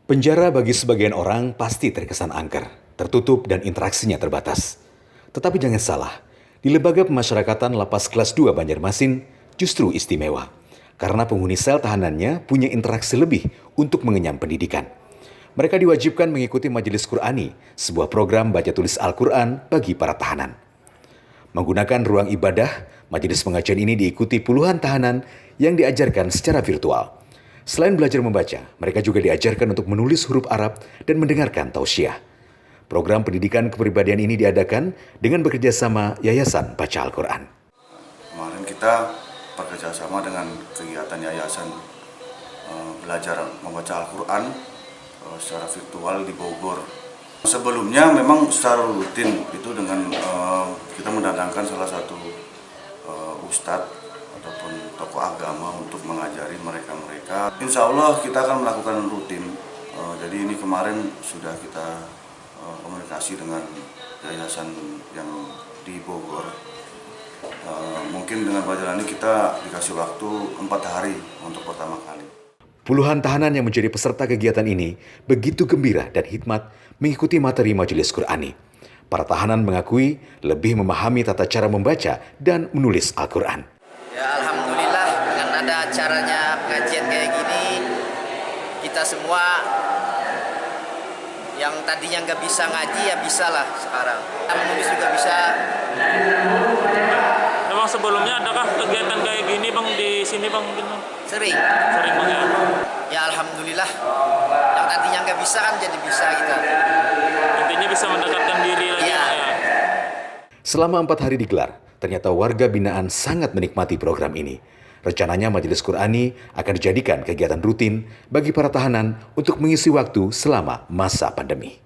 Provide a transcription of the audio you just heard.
Penjara bagi sebagian orang pasti terkesan angker, tertutup dan interaksinya terbatas. Tetapi jangan salah, di Lembaga Pemasyarakatan Lapas Kelas 2 Banjarmasin justru istimewa. Karena penghuni sel tahanannya punya interaksi lebih untuk mengenyam pendidikan. Mereka diwajibkan mengikuti Majelis Qur'ani, sebuah program baca tulis Al-Quran bagi para tahanan. Menggunakan ruang ibadah, majelis pengajian ini diikuti puluhan tahanan yang diajarkan secara virtual. Selain belajar membaca, mereka juga diajarkan untuk menulis huruf Arab dan mendengarkan tausiah. Program pendidikan kepribadian ini diadakan dengan bekerja sama Yayasan Baca Al-Quran. Kemarin kita bekerja sama dengan kegiatan Yayasan belajar membaca Al-Quran secara virtual di Bogor. Sebelumnya memang secara rutin itu dengan kita mendatangkan salah satu ustadz ataupun tokoh agama untuk mengajari mereka-mereka. Insya Allah kita akan melakukan rutin. Jadi ini kemarin sudah kita komunikasi dengan yayasan yang di Bogor. Mungkin dengan pelajaran ini kita dikasih waktu 4 hari untuk pertama kali. Puluhan tahanan yang menjadi peserta kegiatan ini begitu gembira dan hikmat mengikuti materi Majelis Qur'ani. Para tahanan mengakui lebih memahami tata cara membaca dan menulis Al-Quran. Ya alhamdulillah dengan ada acaranya pengajian kayak gini, kita semua yang tadinya nggak bisa ngaji ya bisa lah sekarang. Menulis juga bisa. Memang sebelumnya adakah kegiatan kayak gini bang di sini bang? Sering. Sering bang ya. Ya alhamdulillah. Yang tadinya nggak bisa kan jadi bisa kita. Intinya bisa mendekatkan diri lagi Ya. ya. Selama 4 hari digelar, ternyata warga binaan sangat menikmati program ini. Rencananya Majelis Qur'ani akan dijadikan kegiatan rutin bagi para tahanan untuk mengisi waktu selama masa pandemi.